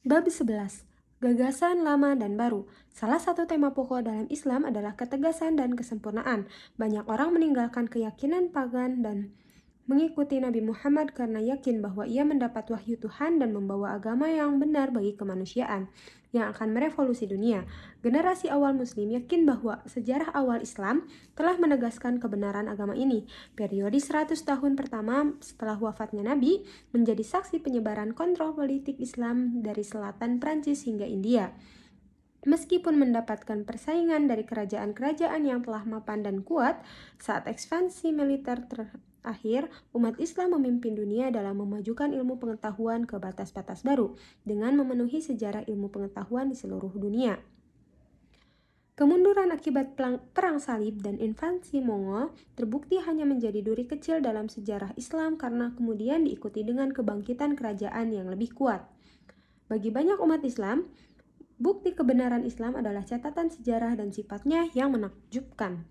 Bab 11. Gagasan lama dan baru. Salah satu tema pokok dalam Islam adalah ketegasan dan kesempurnaan. Banyak orang meninggalkan keyakinan pagan dan mengikuti Nabi Muhammad karena yakin bahwa ia mendapat wahyu Tuhan dan membawa agama yang benar bagi kemanusiaan yang akan merevolusi dunia. Generasi awal Muslim yakin bahwa sejarah awal Islam telah menegaskan kebenaran agama ini. Periode 100 tahun pertama setelah wafatnya Nabi menjadi saksi penyebaran kontrol politik Islam dari selatan Prancis hingga India. Meskipun mendapatkan persaingan dari kerajaan-kerajaan yang telah mapan dan kuat, saat ekspansi militer terakhir, umat Islam memimpin dunia dalam memajukan ilmu pengetahuan ke batas-batas baru dengan memenuhi sejarah ilmu pengetahuan di seluruh dunia. Kemunduran akibat perang salib dan invasi Mongol terbukti hanya menjadi duri kecil dalam sejarah Islam karena kemudian diikuti dengan kebangkitan kerajaan yang lebih kuat. Bagi banyak umat Islam, bukti kebenaran Islam adalah catatan sejarah dan sifatnya yang menakjubkan.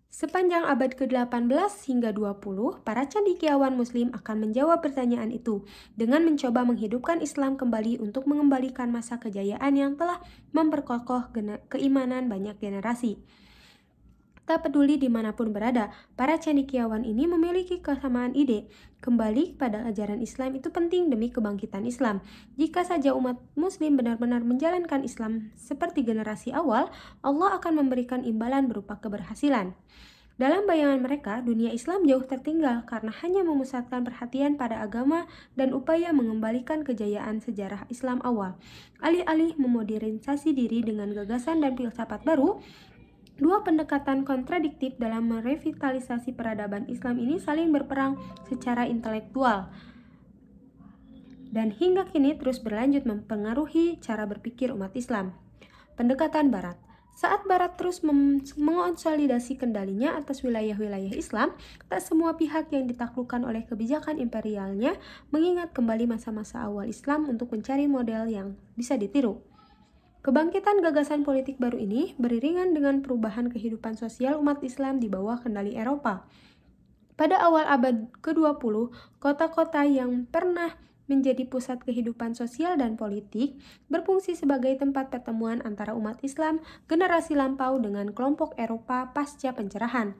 Sepanjang abad ke-18 hingga 20, para cendekiawan Muslim akan menjawab pertanyaan itu dengan mencoba menghidupkan Islam kembali untuk mengembalikan masa kejayaan yang telah memperkokoh keimanan banyak generasi. Tak peduli dimanapun berada, para cendekiawan ini memiliki kesamaan ide. Kembali pada ajaran Islam itu penting demi kebangkitan Islam. Jika saja umat Muslim benar-benar menjalankan Islam seperti generasi awal, Allah akan memberikan imbalan berupa keberhasilan. Dalam bayangan mereka, dunia Islam jauh tertinggal karena hanya memusatkan perhatian pada agama dan upaya mengembalikan kejayaan sejarah Islam awal. Alih-alih memodernisasi diri dengan gagasan dan filsafat baru, dua pendekatan kontradiktif dalam merevitalisasi peradaban Islam ini saling berperang secara intelektual dan hingga kini terus berlanjut mempengaruhi cara berpikir umat Islam. Pendekatan Barat. Saat Barat terus mengonsolidasi kendalinya atas wilayah-wilayah Islam, tak semua pihak yang ditaklukkan oleh kebijakan imperialnya mengingat kembali masa-masa awal Islam untuk mencari model yang bisa ditiru. Kebangkitan gagasan politik baru ini beriringan dengan perubahan kehidupan sosial umat Islam di bawah kendali Eropa. Pada awal abad ke-20, kota-kota yang pernah menjadi pusat kehidupan sosial dan politik berfungsi sebagai tempat pertemuan antara umat Islam generasi lampau dengan kelompok Eropa pasca pencerahan.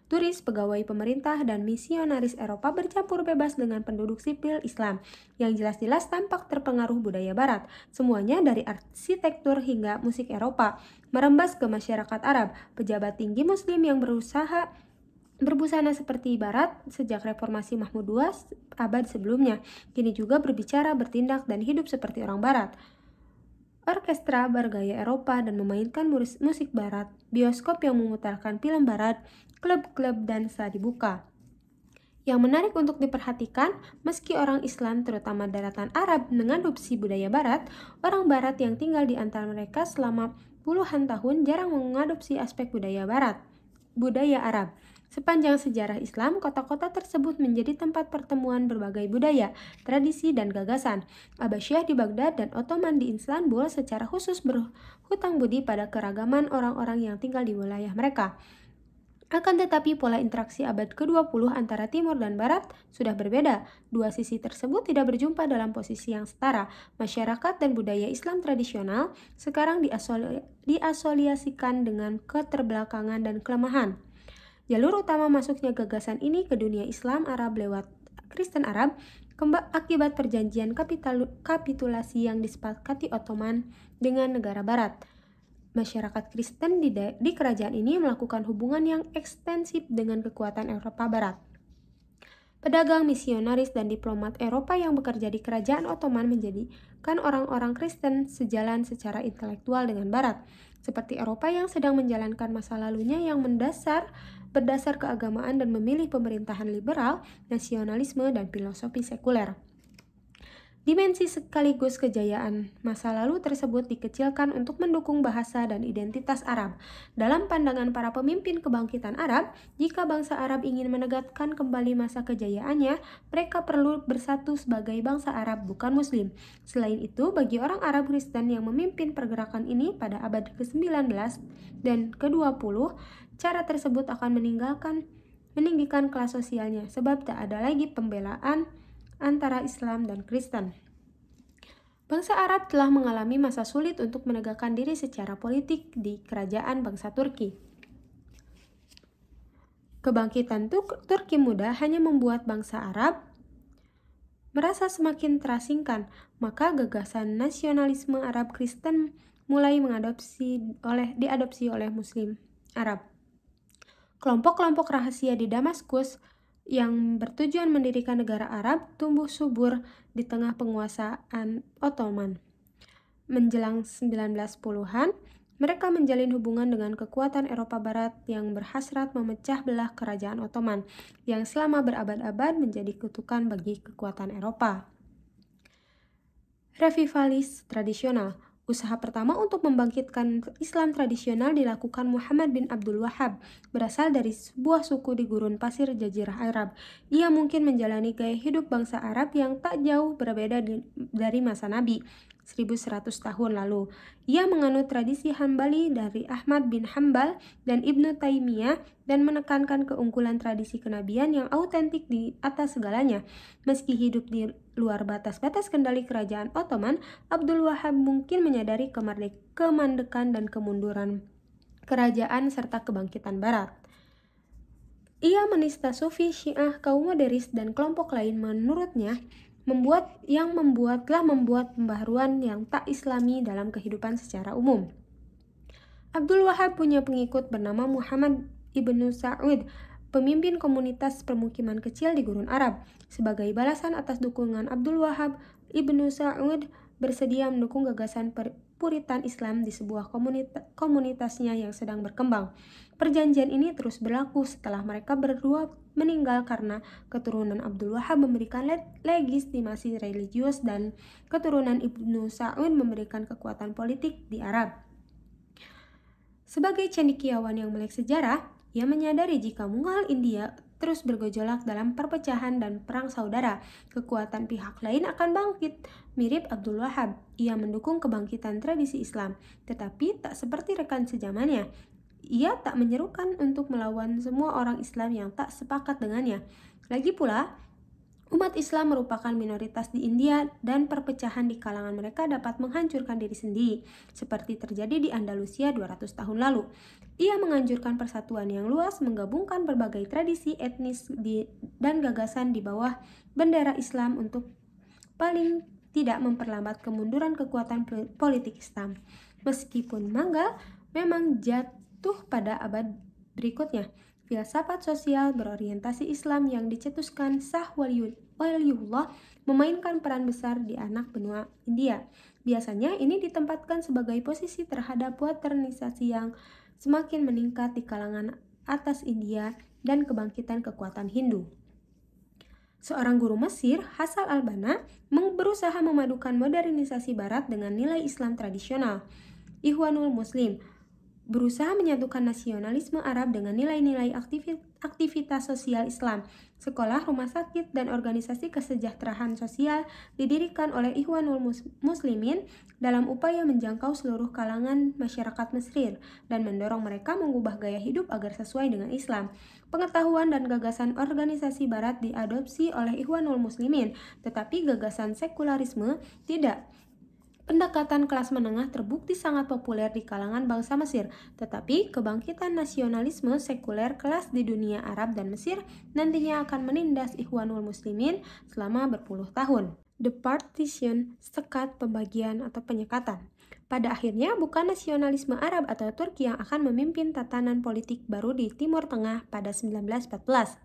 Turis, pegawai pemerintah, dan misionaris Eropa bercampur bebas dengan penduduk sipil Islam yang jelas-jelas tampak terpengaruh budaya Barat. Semuanya dari arsitektur hingga musik Eropa, merembas ke masyarakat Arab. Pejabat tinggi Muslim yang berusaha berbusana seperti Barat sejak reformasi Mahmud II abad sebelumnya, kini juga berbicara, bertindak, dan hidup seperti orang Barat. Orkestra bergaya Eropa dan memainkan musik Barat, bioskop yang memutarkan film Barat, klub-klub dansa dibuka. Yang menarik untuk diperhatikan, meski orang Islam terutama daratan Arab mengadopsi budaya Barat, orang Barat yang tinggal di antara mereka selama puluhan tahun jarang mengadopsi aspek budaya Arab. Sepanjang sejarah Islam, kota-kota tersebut menjadi tempat pertemuan berbagai budaya, tradisi, dan gagasan. Abbasiyah di Baghdad dan Ottoman di Istanbul secara khusus berhutang budi pada keragaman orang-orang yang tinggal di wilayah mereka. Akan tetapi pola interaksi abad ke-20 antara timur dan barat sudah berbeda. Dua sisi tersebut tidak berjumpa dalam posisi yang setara. Masyarakat dan budaya Islam tradisional sekarang diasosiasikan dengan keterbelakangan dan kelemahan. Jalur utama masuknya gagasan ini ke dunia Islam Arab lewat Kristen Arab akibat perjanjian kapitulasi yang disepakati Ottoman dengan negara barat. Masyarakat Kristen di kerajaan ini melakukan hubungan yang ekstensif dengan kekuatan Eropa Barat. Pedagang, misionaris, dan diplomat Eropa yang bekerja di kerajaan Ottoman menjadikan orang-orang Kristen sejalan secara intelektual dengan Barat, seperti Eropa yang sedang menjalankan masa lalunya yang berdasar keagamaan dan memilih pemerintahan liberal, nasionalisme, dan filosofi sekuler. Dimensi sekaligus kejayaan masa lalu tersebut dikecilkan untuk mendukung bahasa dan identitas Arab. Dalam pandangan para pemimpin kebangkitan Arab, jika bangsa Arab ingin menegakkan kembali masa kejayaannya, mereka perlu bersatu sebagai bangsa Arab, bukan Muslim. Selain itu, bagi orang Arab Kristen yang memimpin pergerakan ini pada abad ke-19 dan ke-20, cara tersebut akan meninggikan kelas sosialnya, sebab tak ada lagi pembelaan antara Islam dan Kristen. Bangsa Arab telah mengalami masa sulit untuk menegakkan diri secara politik di kerajaan bangsa Turki. Kebangkitan Turki muda hanya membuat bangsa Arab merasa semakin terasingkan, maka gagasan nasionalisme Arab Kristen mulai diadopsi oleh Muslim Arab. Kelompok-kelompok rahasia di Damaskus yang bertujuan mendirikan negara Arab tumbuh subur di tengah penguasaan Ottoman. Menjelang 1910-an, mereka menjalin hubungan dengan kekuatan Eropa Barat yang berhasrat memecah belah kerajaan Ottoman, yang selama berabad-abad menjadi kutukan bagi kekuatan Eropa. Revivalis tradisional. Usaha pertama untuk membangkitkan Islam tradisional dilakukan Muhammad bin Abdul Wahhab, berasal dari sebuah suku di gurun pasir Jazirah Arab. Ia mungkin menjalani gaya hidup bangsa Arab yang tak jauh berbeda dari masa Nabi, 1100 tahun lalu. Ia menganut tradisi Hambali dari Ahmad bin Hambal dan Ibnu Taimiyah dan menekankan keunggulan tradisi kenabian yang autentik di atas segalanya. Meski hidup di luar batas-batas kendali kerajaan Ottoman, Abdul Wahhab mungkin menyadari kemandekan dan kemunduran kerajaan serta kebangkitan Barat. Ia menista Sufi, Syiah, kaum moderis, dan kelompok lain menurutnya telah membuat pembaharuan yang tak islami dalam kehidupan secara umum. Abdul Wahhab punya pengikut bernama Muhammad ibnu Sa'ud, pemimpin komunitas permukiman kecil di gurun Arab. Sebagai balasan atas dukungan Abdul Wahhab, Ibnu Sa'ud bersedia mendukung gagasan Puritan Islam di sebuah komunitasnya yang sedang berkembang. Perjanjian ini terus berlaku setelah mereka berdua meninggal karena keturunan Abdul Wahhab memberikan legitimasi religius dan keturunan Ibnu Sa'ud memberikan kekuatan politik di Arab. Sebagai cendekiawan yang melek sejarah, ia menyadari jika Mughal India terus bergejolak dalam perpecahan dan perang saudara, kekuatan pihak lain akan bangkit. Mirip Abdul Wahhab, ia mendukung kebangkitan tradisi Islam, tetapi tak seperti rekan sejamannya. Ia tak menyerukan untuk melawan semua orang Islam yang tak sepakat dengannya. Lagi pula, umat Islam merupakan minoritas di India dan perpecahan di kalangan mereka dapat menghancurkan diri sendiri, seperti terjadi di Andalusia 200 tahun lalu. Ia menganjurkan persatuan yang luas, menggabungkan berbagai tradisi etnis dan gagasan di bawah bendera Islam untuk paling tidak memperlambat kemunduran kekuatan politik Islam. Meskipun Mangga memang jatuh pada abad berikutnya, filsafat sosial berorientasi Islam yang dicetuskan Shah Waliullah memainkan peran besar di anak benua India. Biasanya ini ditempatkan sebagai posisi terhadap modernisasi yang semakin meningkat di kalangan atas India dan kebangkitan kekuatan Hindu. Seorang guru Mesir, Hasan al-Banna, berusaha memadukan modernisasi Barat dengan nilai Islam tradisional. Ikhwanul Muslim berusaha menyatukan nasionalisme Arab dengan nilai-nilai aktivitas sosial Islam. Sekolah, rumah sakit, dan organisasi kesejahteraan sosial didirikan oleh Ikhwanul Muslimin dalam upaya menjangkau seluruh kalangan masyarakat Mesir dan mendorong mereka mengubah gaya hidup agar sesuai dengan Islam. Pengetahuan dan gagasan organisasi Barat diadopsi oleh Ikhwanul Muslimin, tetapi gagasan sekularisme tidak. Pendekatan kelas menengah terbukti sangat populer di kalangan bangsa Mesir, tetapi kebangkitan nasionalisme sekuler kelas di dunia Arab dan Mesir nantinya akan menindas Ikhwanul Muslimin selama berpuluh tahun. The Partition, sekat, pembagian, atau penyekatan. Pada akhirnya, bukan nasionalisme Arab atau Turki yang akan memimpin tatanan politik baru di Timur Tengah pada 1914.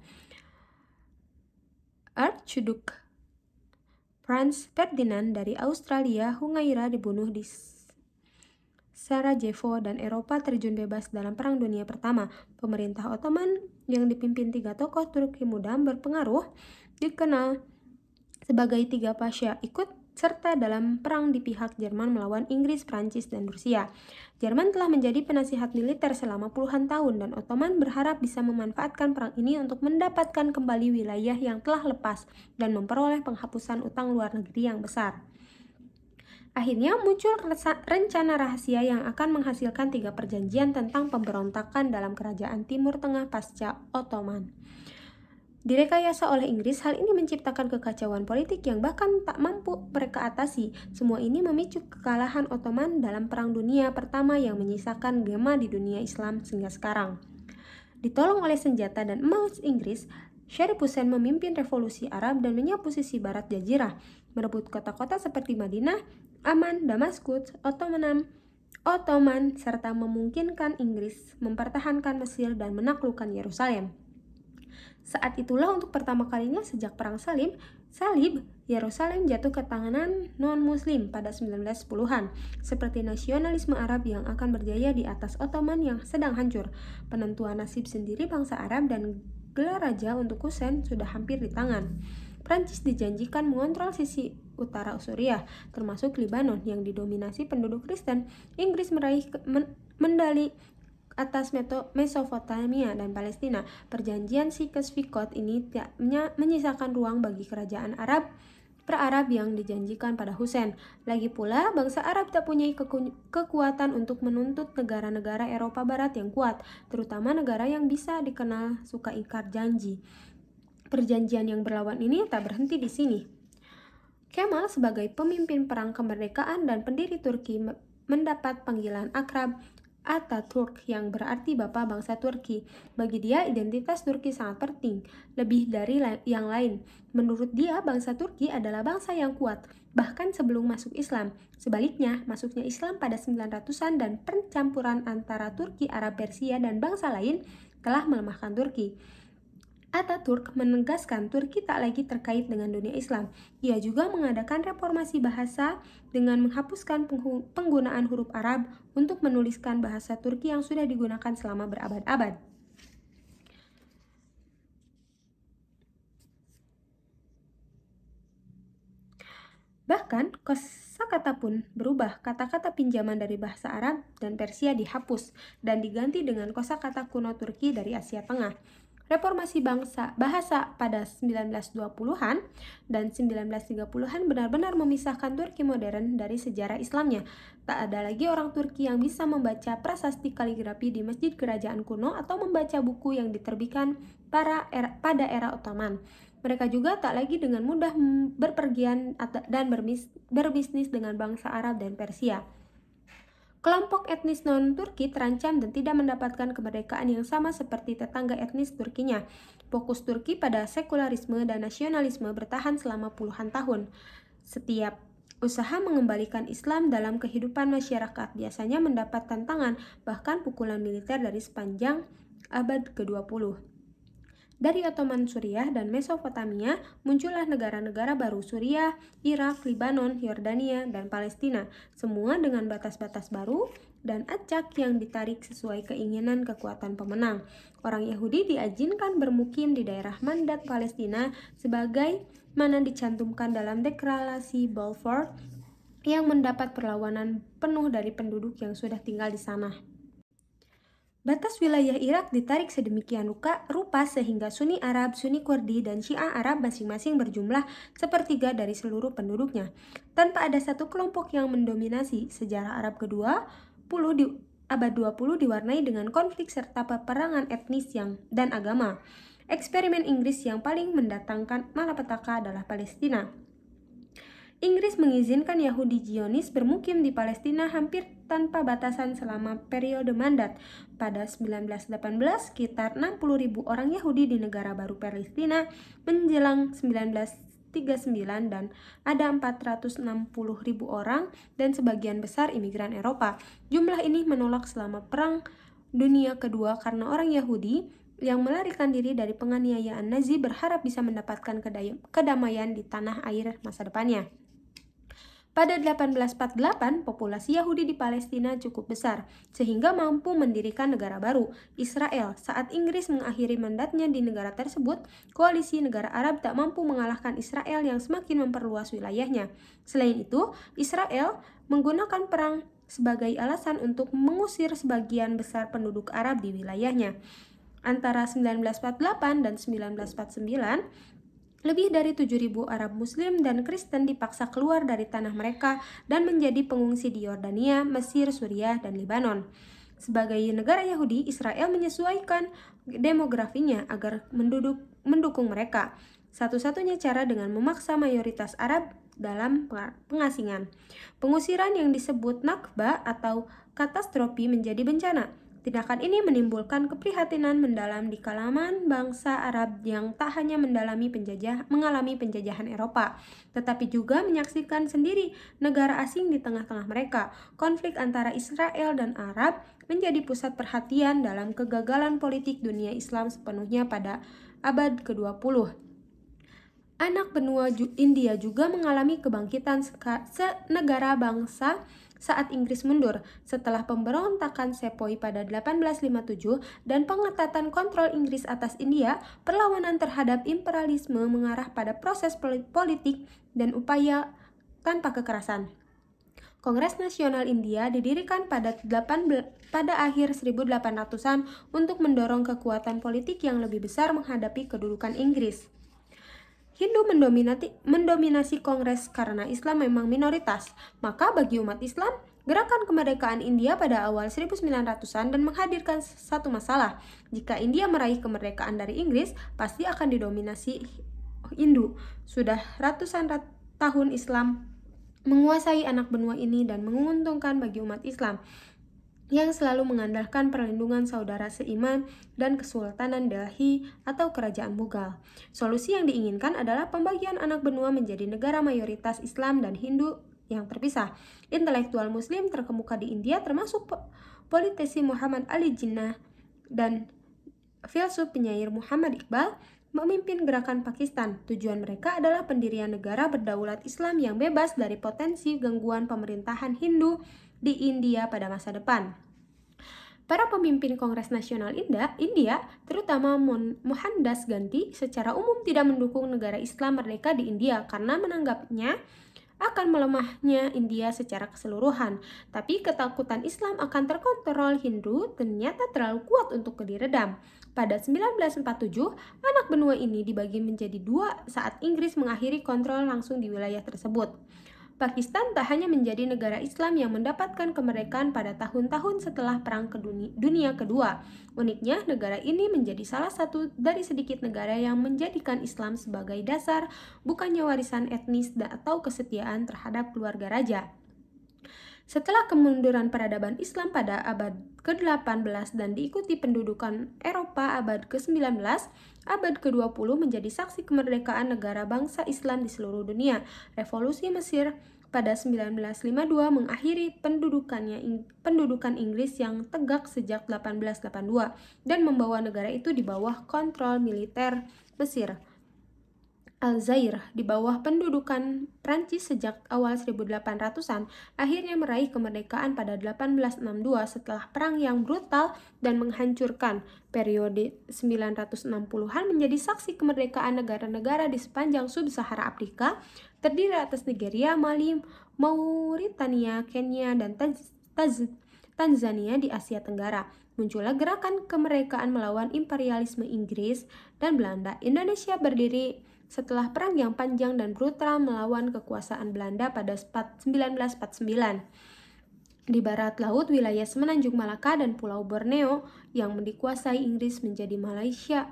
Archduke Franz Ferdinand dari Australia Hungaira dibunuh di Sarajevo dan Eropa terjun bebas dalam Perang Dunia Pertama. Pemerintah Ottoman yang dipimpin 3 tokoh Turki muda berpengaruh dikenal sebagai Tiga Pasha ikut serta dalam perang di pihak Jerman melawan Inggris, Prancis, dan Rusia. Jerman telah menjadi penasihat militer selama puluhan tahun dan Ottoman berharap bisa memanfaatkan perang ini untuk mendapatkan kembali wilayah yang telah lepas dan memperoleh penghapusan utang luar negeri yang besar. Akhirnya muncul rencana rahasia yang akan menghasilkan 3 perjanjian tentang pemberontakan dalam kerajaan Timur Tengah pasca Ottoman. Direkayasa oleh Inggris, hal ini menciptakan kekacauan politik yang bahkan tak mampu mereka atasi. Semua ini memicu kekalahan Ottoman dalam Perang Dunia Pertama yang menyisakan gema di dunia Islam hingga sekarang. Ditolong oleh senjata dan emas Inggris, Sharif Hussein memimpin revolusi Arab dan menyapu sisi barat jazirah, merebut kota-kota seperti Madinah, Amman, Damaskus, Ottoman, serta memungkinkan Inggris mempertahankan Mesir dan menaklukkan Yerusalem. Saat itulah untuk pertama kalinya sejak Perang Salib, Yerusalem jatuh ke tangan non-muslim pada 1910-an, seperti nasionalisme Arab yang akan berjaya di atas Ottoman yang sedang hancur. Penentuan nasib sendiri bangsa Arab dan gelar raja untuk Hussein sudah hampir di tangan. Prancis dijanjikan mengontrol sisi utara Suriah, termasuk Lebanon yang didominasi penduduk Kristen. Inggris meraih medali atas Mesopotamia dan Palestina. Perjanjian Sykes-Picot ini tidak menyisakan ruang bagi kerajaan per-Arab yang dijanjikan pada Hussein. Lagi pula, bangsa Arab tak punya kekuatan untuk menuntut negara-negara Eropa Barat yang kuat, terutama negara yang bisa dikenal suka ingkar janji. Perjanjian yang berlawan ini tak berhenti di sini. Kemal sebagai pemimpin perang kemerdekaan dan pendiri Turki mendapat panggilan akrab Atatürk yang berarti Bapak Bangsa Turki. Bagi dia, identitas Turki sangat penting, lebih dari yang lain. Menurut dia, bangsa Turki adalah bangsa yang kuat, bahkan sebelum masuk Islam. Sebaliknya, masuknya Islam pada 900-an dan percampuran antara Turki, Arab, Persia, dan bangsa lain telah melemahkan Turki. Atatürk menegaskan Turki tak lagi terkait dengan dunia Islam. Ia juga mengadakan reformasi bahasa dengan menghapuskan penggunaan huruf Arab untuk menuliskan bahasa Turki yang sudah digunakan selama berabad-abad. Bahkan, kosakata pun berubah. Kata-kata pinjaman dari bahasa Arab dan Persia dihapus dan diganti dengan kosakata kuno Turki dari Asia Tengah. Reformasi bahasa pada 1920-an dan 1930-an benar-benar memisahkan Turki modern dari sejarah Islamnya. Tak ada lagi orang Turki yang bisa membaca prasasti kaligrafi di masjid kerajaan kuno atau membaca buku yang diterbitkan pada era Ottoman. Mereka juga tak lagi dengan mudah berpergian dan berbisnis dengan bangsa Arab dan Persia. Kelompok etnis non-Turki terancam dan tidak mendapatkan kemerdekaan yang sama seperti tetangga etnis Turkinya. Fokus Turki pada sekularisme dan nasionalisme bertahan selama puluhan tahun. Setiap usaha mengembalikan Islam dalam kehidupan masyarakat biasanya mendapat tantangan, bahkan pukulan militer dari sepanjang abad ke-20. Dari Ottoman Suriah dan Mesopotamia, muncullah negara-negara baru Suriah, Irak, Lebanon, Yordania, dan Palestina, semua dengan batas-batas baru dan acak yang ditarik sesuai keinginan kekuatan pemenang. Orang Yahudi diizinkan bermukim di daerah mandat Palestina sebagai mana dicantumkan dalam deklarasi Balfour yang mendapat perlawanan penuh dari penduduk yang sudah tinggal di sana. Batas wilayah Irak ditarik sedemikian rupa sehingga Sunni Arab, Sunni Kurdi, dan Syiah Arab masing-masing berjumlah sepertiga dari seluruh penduduknya. Tanpa ada satu kelompok yang mendominasi, sejarah Arab abad 20 diwarnai dengan konflik serta peperangan etnis dan agama. Eksperimen Inggris yang paling mendatangkan malapetaka adalah Palestina. Inggris mengizinkan Yahudi Zionis bermukim di Palestina hampir tanpa batasan selama periode mandat. Pada 1918, sekitar 60.000 orang Yahudi di negara baru Palestina menjelang 1939 dan ada 460.000 orang dan sebagian besar imigran Eropa. Jumlah ini menolak selama Perang Dunia Kedua karena orang Yahudi yang melarikan diri dari penganiayaan Nazi berharap bisa mendapatkan kedamaian di tanah air masa depannya. Pada 1848, populasi Yahudi di Palestina cukup besar, sehingga mampu mendirikan negara baru, Israel. Saat Inggris mengakhiri mandatnya di negara tersebut, koalisi negara Arab tak mampu mengalahkan Israel yang semakin memperluas wilayahnya. Selain itu, Israel menggunakan perang sebagai alasan untuk mengusir sebagian besar penduduk Arab di wilayahnya. Antara 1948 dan 1949, lebih dari 7.000 Arab Muslim dan Kristen dipaksa keluar dari tanah mereka dan menjadi pengungsi di Yordania, Mesir, Suriah, dan Lebanon. Sebagai negara Yahudi, Israel menyesuaikan demografinya agar mendukung mereka. Satu-satunya cara dengan memaksa mayoritas Arab dalam pengasingan. Pengusiran yang disebut Nakba atau katastrofi menjadi bencana. Tindakan ini menimbulkan keprihatinan mendalam di kalangan bangsa Arab yang tak hanya mengalami penjajahan Eropa, tetapi juga menyaksikan sendiri negara asing di tengah-tengah mereka. Konflik antara Israel dan Arab menjadi pusat perhatian dalam kegagalan politik dunia Islam sepenuhnya pada abad ke-20. Anak benua India juga mengalami kebangkitan senegara bangsa saat Inggris mundur. Setelah pemberontakan Sepoy pada 1857 dan pengetatan kontrol Inggris atas India, perlawanan terhadap imperialisme mengarah pada proses politik dan upaya tanpa kekerasan. Kongres Nasional India didirikan pada akhir 1800-an untuk mendorong kekuatan politik yang lebih besar menghadapi kedudukan Inggris. Hindu mendominasi Kongres karena Islam memang minoritas. Maka bagi umat Islam, gerakan kemerdekaan India pada awal 1900-an dan menghadirkan satu masalah. Jika India meraih kemerdekaan dari Inggris, pasti akan didominasi Hindu. Sudah ratusan tahun Islam menguasai anak benua ini dan menguntungkan bagi umat Islam yang selalu mengandalkan perlindungan saudara seiman dan Kesultanan Delhi atau Kerajaan Mughal. Solusi yang diinginkan adalah pembagian anak benua menjadi negara mayoritas Islam dan Hindu yang terpisah. Intelektual Muslim terkemuka di India termasuk politisi Muhammad Ali Jinnah dan filsuf penyair Muhammad Iqbal memimpin gerakan Pakistan. Tujuan mereka adalah pendirian negara berdaulat Islam yang bebas dari potensi gangguan pemerintahan Hindu di India pada masa depan. Para pemimpin Kongres Nasional India, terutama Mohandas Gandhi, secara umum tidak mendukung negara Islam merdeka di India karena menanggapnya akan melemahnya India secara keseluruhan. Tapi ketakutan Islam akan terkontrol Hindu ternyata terlalu kuat untuk diredam. Pada 1947, anak benua ini dibagi menjadi dua saat Inggris mengakhiri kontrol langsung di wilayah tersebut. Pakistan tak hanya menjadi negara Islam yang mendapatkan kemerdekaan pada tahun-tahun setelah Perang Dunia Kedua. Uniknya, negara ini menjadi salah satu dari sedikit negara yang menjadikan Islam sebagai dasar, bukannya warisan etnis atau kesetiaan terhadap keluarga raja. Setelah kemunduran peradaban Islam pada abad ke-18 dan diikuti pendudukan Eropa abad ke-19, abad ke-20 menjadi saksi kemerdekaan negara bangsa Islam di seluruh dunia. Revolusi Mesir pada 1952 mengakhiri pendudukan Inggris yang tegak sejak 1882 dan membawa negara itu di bawah kontrol militer Mesir. Aljazair di bawah pendudukan Prancis sejak awal 1800-an akhirnya meraih kemerdekaan pada 1862 setelah perang yang brutal dan menghancurkan. Periode 1960-an menjadi saksi kemerdekaan negara-negara di sepanjang sub-Sahara Afrika, terdiri atas Nigeria, Mali, Mauritania, Kenya, dan Tanzania di Asia Tenggara. Muncullah gerakan kemerdekaan melawan imperialisme Inggris dan Belanda. Indonesia berdiri setelah perang yang panjang dan brutal melawan kekuasaan Belanda pada 1949. Di barat laut, wilayah Semenanjung Malaka dan Pulau Borneo yang dikuasai Inggris menjadi Malaysia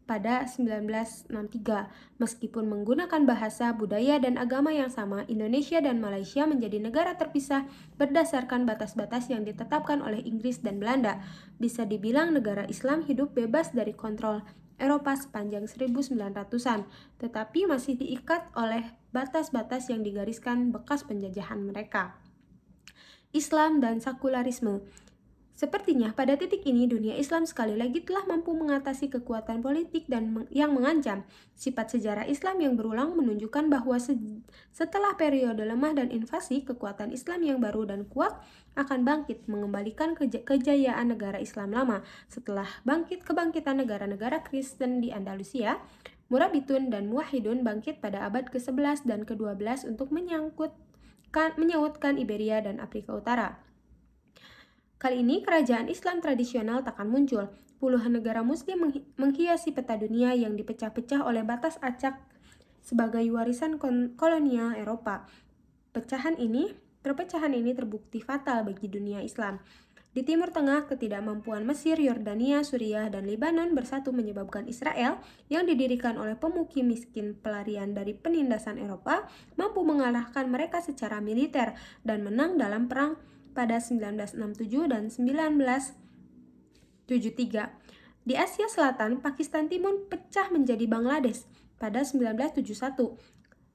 pada 1963. Meskipun menggunakan bahasa, budaya, dan agama yang sama, Indonesia dan Malaysia menjadi negara terpisah berdasarkan batas-batas yang ditetapkan oleh Inggris dan Belanda. Bisa dibilang negara Islam hidup bebas dari kontrol Eropa sepanjang 1900-an, tetapi masih diikat oleh batas-batas yang digariskan bekas penjajahan mereka. Islam dan sekularisme. Sepertinya pada titik ini dunia Islam sekali lagi telah mampu mengatasi kekuatan politik yang mengancam. Sifat sejarah Islam yang berulang menunjukkan bahwa setelah periode lemah dan invasi, kekuatan Islam yang baru dan kuat akan bangkit mengembalikan kejayaan negara Islam lama. Setelah kebangkitan negara-negara Kristen di Andalusia, Murabitun dan Muwahhidun bangkit pada abad ke-11 dan ke-12 untuk menyautkan Iberia dan Afrika Utara. Kali ini kerajaan Islam tradisional takkan muncul. Puluhan negara muslim menghiasi peta dunia yang dipecah-pecah oleh batas acak sebagai warisan kolonial Eropa. Perpecahan ini terbukti fatal bagi dunia Islam. Di Timur Tengah, ketidakmampuan Mesir, Yordania, Suriah, dan Lebanon bersatu menyebabkan Israel yang didirikan oleh pemukim miskin pelarian dari penindasan Eropa mampu mengalahkan mereka secara militer dan menang dalam perang pada 1967 dan 1973. Di Asia Selatan, Pakistan Timur pecah menjadi Bangladesh pada 1971,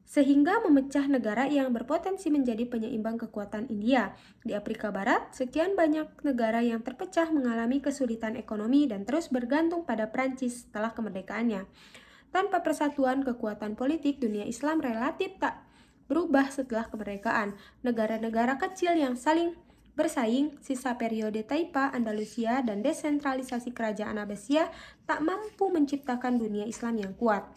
sehingga memecah negara yang berpotensi menjadi penyeimbang kekuatan India. Di Afrika Barat, sekian banyak negara yang terpecah mengalami kesulitan ekonomi dan terus bergantung pada Prancis setelah kemerdekaannya. Tanpa persatuan kekuatan politik, dunia Islam relatif tak berubah setelah kemerdekaan. Negara-negara kecil yang saling bersaing, sisa periode Taipa, Andalusia, dan desentralisasi kerajaan Abbasiyah tak mampu menciptakan dunia Islam yang kuat.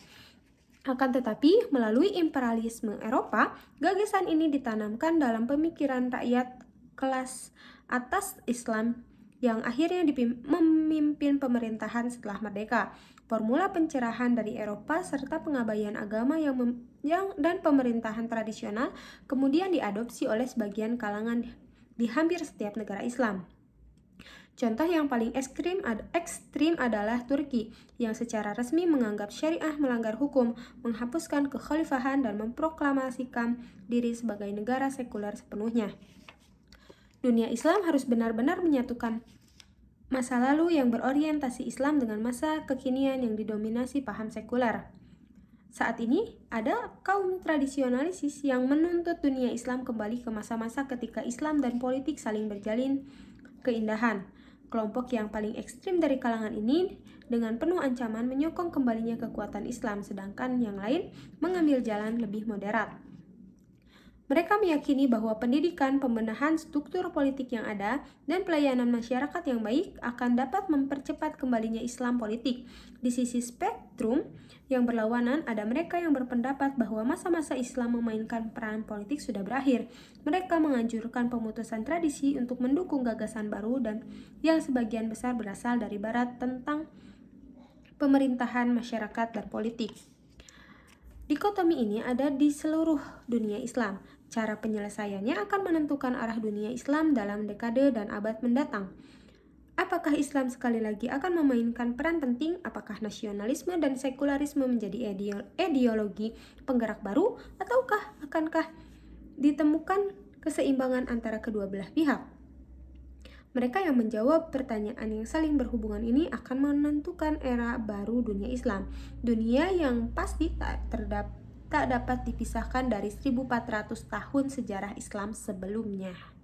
Akan tetapi, melalui imperialisme Eropa, gagasan ini ditanamkan dalam pemikiran rakyat kelas atas Islam yang akhirnya memimpin pemerintahan setelah merdeka. Formula pencerahan dari Eropa serta pengabaian agama dan pemerintahan tradisional kemudian diadopsi oleh sebagian kalangan di hampir setiap negara Islam. Contoh yang paling ekstrim adalah Turki, yang secara resmi menganggap syariah melanggar hukum, menghapuskan kekhalifahan, dan memproklamasikan diri sebagai negara sekuler sepenuhnya. Dunia Islam harus benar-benar menyatukan masa lalu yang berorientasi Islam dengan masa kekinian yang didominasi paham sekuler. Saat ini, ada kaum tradisionalis yang menuntut dunia Islam kembali ke masa-masa ketika Islam dan politik saling berjalin keindahan. Kelompok yang paling ekstrim dari kalangan ini dengan penuh ancaman menyokong kembalinya kekuatan Islam, sedangkan yang lain mengambil jalan lebih moderat. Mereka meyakini bahwa pendidikan, pembenahan struktur politik yang ada, dan pelayanan masyarakat yang baik akan dapat mempercepat kembalinya Islam politik. Di sisi spektrum yang berlawanan, ada mereka yang berpendapat bahwa masa-masa Islam memainkan peran politik sudah berakhir. Mereka menganjurkan pemutusan tradisi untuk mendukung gagasan baru dan yang sebagian besar berasal dari Barat tentang pemerintahan, masyarakat, dan politik. Dikotomi ini ada di seluruh dunia Islam. Cara penyelesaiannya akan menentukan arah dunia Islam dalam dekade dan abad mendatang. Apakah Islam sekali lagi akan memainkan peran penting? Apakah nasionalisme dan sekularisme menjadi ideologi penggerak baru? Ataukah akankah ditemukan keseimbangan antara kedua belah pihak? Mereka yang menjawab pertanyaan yang saling berhubungan ini akan menentukan era baru dunia Islam. Dunia yang pasti tak dapat dipisahkan dari 1400 tahun sejarah Islam sebelumnya.